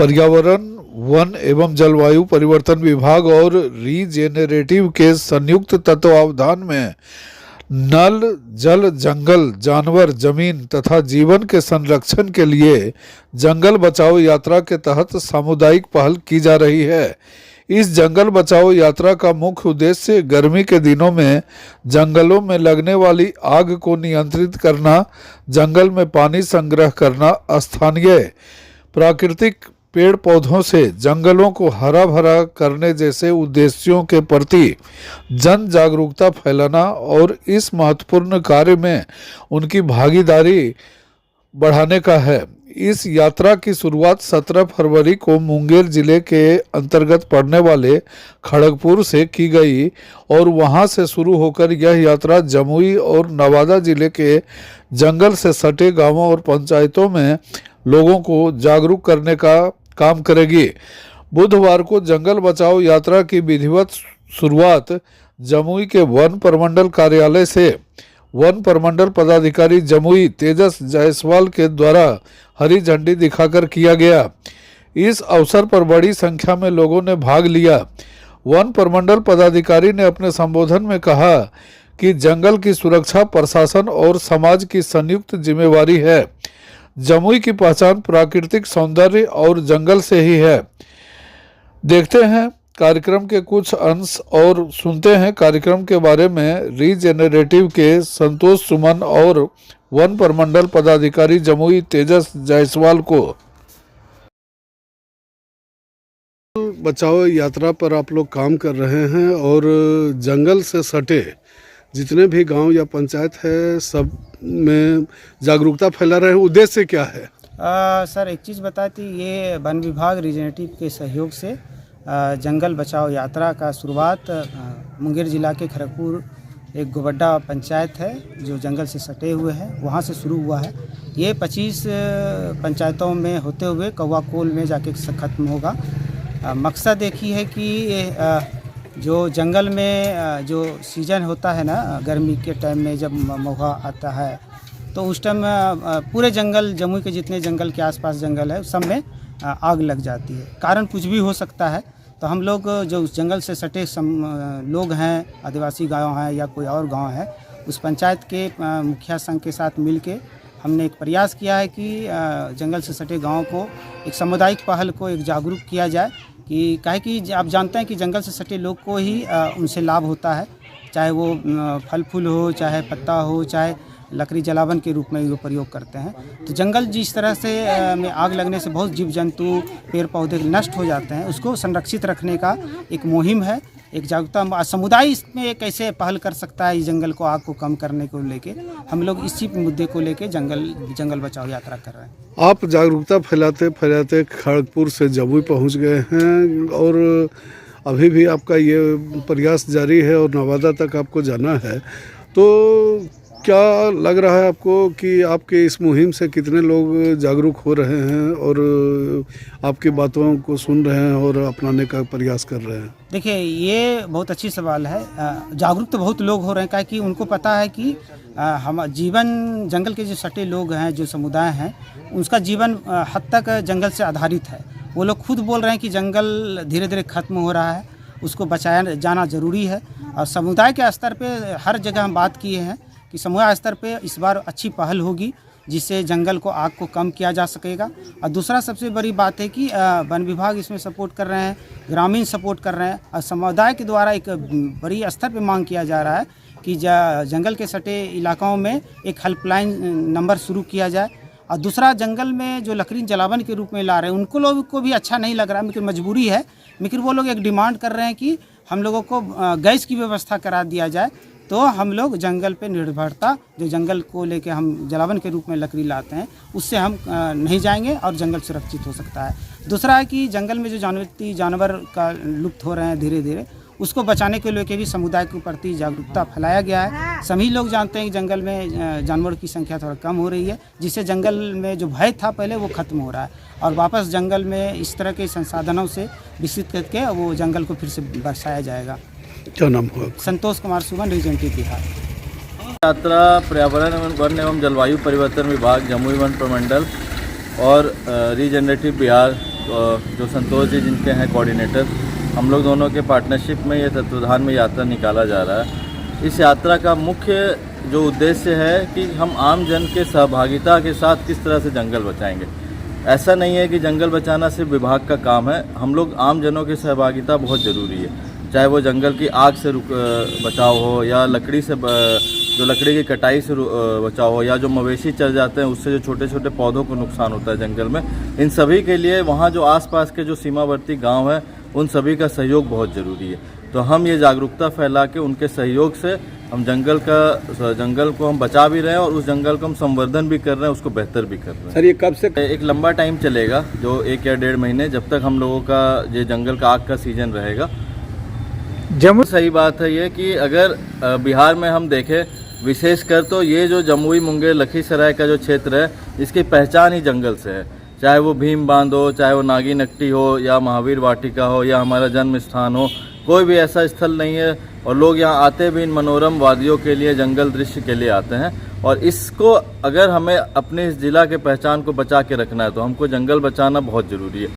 पर्यावरण, वन एवं जलवायु परिवर्तन विभाग और रीजेनरेटिव के संयुक्त तत्वावधान में नल जल, जंगल, जानवर, जमीन तथा जीवन के संरक्षण के लिए जंगल बचाओ यात्रा के तहत सामुदायिक पहल की जा रही है। इस जंगल बचाओ यात्रा का मुख्य उद्देश्य गर्मी के दिनों में जंगलों में लगने वाली आग को नियंत्रित करना, जंगल में पानी संग्रह करना, स्थानीय प्राकृतिक पेड़ पौधों से जंगलों को हरा भरा करने जैसे उद्देश्यों के प्रति जन जागरूकता फैलाना और इस महत्वपूर्ण कार्य में उनकी भागीदारी बढ़ाने का है। इस यात्रा की शुरुआत 17 फरवरी को मुंगेर जिले के अंतर्गत पड़ने वाले खड़गपुर से की गई और वहां से शुरू होकर यह यात्रा जमुई और नवादा जिले के जंगल से सटे गांवों और पंचायतों में लोगों को जागरूक करने का काम करेगी। बुधवार को जंगल बचाओ यात्रा की विधिवत शुरुआत जमुई के वन प्रमंडल कार्यालय से वन प्रमंडल पदाधिकारी जमुई तेजस जायसवाल के द्वारा हरी झंडी दिखाकर किया गया। इस अवसर पर बड़ी संख्या में लोगों ने भाग लिया। वन प्रमंडल पदाधिकारी ने अपने संबोधन में कहा कि जंगल की सुरक्षा प्रशासन और समाज की संयुक्त जिम्मेवारी है। जमुई की पहचान प्राकृतिक सौंदर्य और जंगल से ही है। देखते हैं कार्यक्रम के कुछ अंश और सुनते हैं कार्यक्रम के बारे में रीजेनरेटिव के संतोष सुमन और वन प्रमंडल पदाधिकारी जमुई तेजस जायसवाल को। बचाओ यात्रा पर आप लोग काम कर रहे हैं और जंगल से सटे जितने भी गांव या पंचायत है सब में जागरूकता फैला रहे हैं, उद्देश्य क्या है? सर एक चीज़ बताती, ये वन विभाग रीजेनरेटिव के सहयोग से जंगल बचाओ यात्रा का शुरुआत मुंगेर जिला के खड़गपुर एक गोबड्डा पंचायत है जो जंगल से सटे हुए है, वहाँ से शुरू हुआ है। ये 25 पंचायतों में होते हुए कौवाकोल में जाके ख़त्म होगा। मकसद एक ही है कि जो जंगल में जो सीजन होता है ना, गर्मी के टाइम में जब महुआ आता है तो उस टाइम पूरे जंगल, जमुई के जितने जंगल के आसपास जंगल है उस सब में आग लग जाती है। कारण कुछ भी हो सकता है। तो हम लोग जो उस जंगल से सटे लोग हैं, आदिवासी गांव हैं या कोई और गांव है, उस पंचायत के मुखिया संघ के साथ मिल के हमने एक प्रयास किया है कि जंगल से सटे गाँव को एक सामुदायिक पहल को एक जागरूक किया जाए कि काहे कि आप जानते हैं कि जंगल से सटे लोग को ही उनसे लाभ होता है, चाहे वो फल फूल हो, चाहे पत्ता हो, चाहे लकड़ी जलावन के रूप में वो प्रयोग करते हैं। तो जंगल जिस तरह से में आग लगने से बहुत जीव जंतु, पेड़ पौधे नष्ट हो जाते हैं, उसको संरक्षित रखने का एक मुहिम है, एक जागरूकता समुदाय इसमें कैसे पहल कर सकता है। इस जंगल को, आग को कम करने को लेके हम लोग इसी मुद्दे को लेके जंगल बचाओ यात्रा कर रहे हैं। आप जागरूकता फैलाते फैलाते खड़गपुर से जमुई पहुंच गए हैं और अभी भी आपका ये प्रयास जारी है और नवादा तक आपको जाना है। तो क्या लग रहा है आपको कि आपके इस मुहिम से कितने लोग जागरूक हो रहे हैं और आपकी बातों को सुन रहे हैं और अपनाने का प्रयास कर रहे हैं? देखिए, ये बहुत अच्छी सवाल है। जागरूक तो बहुत लोग हो रहे हैं, कि उनको पता है कि हम जीवन जंगल के जो सटे लोग हैं, जो समुदाय हैं, उसका जीवन हद तक जंगल से आधारित है। वो लोग खुद बोल रहे हैं कि जंगल धीरे धीरे खत्म हो रहा है, उसको बचाया जाना ज़रूरी है। और समुदाय के स्तर पे हर जगह हम बात किए हैं कि समुदाय स्तर पे इस बार अच्छी पहल होगी जिससे जंगल को, आग को कम किया जा सकेगा। और दूसरा सबसे बड़ी बात है कि वन विभाग इसमें सपोर्ट कर रहे हैं, ग्रामीण सपोर्ट कर रहे हैं और समुदाय के द्वारा एक बड़ी स्तर पे मांग किया जा रहा है कि जंगल के सटे इलाकाओं में एक हेल्पलाइन नंबर शुरू किया जाए। और दूसरा, जंगल में जो लकड़ी जलावन के रूप में ला रहे हैं उनको लोगों को भी अच्छा नहीं लग रहा है, लेकिन मजबूरी है। लेकिन वो लोग एक डिमांड कर रहे हैं कि हम लोगों को गैस की व्यवस्था करा दिया जाए, तो हम लोग जंगल पे निर्भरता, जो जंगल को लेके हम जलावन के रूप में लकड़ी लाते हैं, उससे हम नहीं जाएंगे और जंगल सुरक्षित हो सकता है। दूसरा है कि जंगल में जो जानवर का लुप्त हो रहे हैं धीरे धीरे, उसको बचाने के लेके भी समुदाय के प्रति जागरूकता फैलाया गया है। सभी लोग जानते हैं कि जंगल में जानवरों की संख्या थोड़ा कम हो रही है, जिससे जंगल में जो भय था पहले वो खत्म हो रहा है और वापस जंगल में इस तरह के संसाधनों से विकसित करके वो जंगल को फिर से बरसाया जाएगा। क्या नाम हुआ? संतोष कुमार सुमन, रीजेनरेटिव बिहार। यात्रा पर्यावरण वन एवं जलवायु परिवर्तन विभाग जमुई वन प्रमंडल और रीजेनरेटिव बिहार जो संतोष जी जिनके हैं कोऑर्डिनेटर, हम लोग दोनों के पार्टनरशिप में ये तत्वाधान में यात्रा निकाला जा रहा है। इस यात्रा का मुख्य जो उद्देश्य है कि हम आम जन के सहभागिता के साथ किस तरह से जंगल बचाएंगे। ऐसा नहीं है कि जंगल बचाना सिर्फ विभाग का काम है, हम लोग आम जनों की सहभागिता बहुत ज़रूरी है। चाहे वो जंगल की आग से बचाव हो, या लकड़ी से जो लकड़ी की कटाई से बचाव हो, या जो मवेशी चल जाते हैं उससे जो छोटे छोटे पौधों को नुकसान होता है जंगल में, इन सभी के लिए वहाँ जो आसपास के जो सीमावर्ती गांव हैं उन सभी का सहयोग बहुत ज़रूरी है। तो हम ये जागरूकता फैला के उनके सहयोग से हम जंगल को हम बचा भी रहे हैं और उस जंगल को हम संवर्धन भी कर रहे हैं, उसको बेहतर भी कर रहे हैं। सर ये कब से एक लंबा टाइम चलेगा, जो 1 या 1.5 महीने, जब तक हम लोगों का ये जंगल का आग का सीजन रहेगा। जमुई सही बात है ये कि अगर बिहार में हम देखें विशेषकर, तो ये जो जमुई, मुंगेर, लखीसराय का जो क्षेत्र है, इसकी पहचान ही जंगल से है। चाहे वो भीम बांध हो, चाहे वो नागी नकटी हो, या महावीर वाटिका हो, या हमारा जन्म स्थान हो, कोई भी ऐसा स्थल नहीं है। और लोग यहाँ आते भी इन मनोरम वादियों के लिए, जंगल दृश्य के लिए आते हैं। और इसको अगर हमें अपने इस जिला के पहचान को बचा के रखना है तो हमको जंगल बचाना बहुत ज़रूरी है।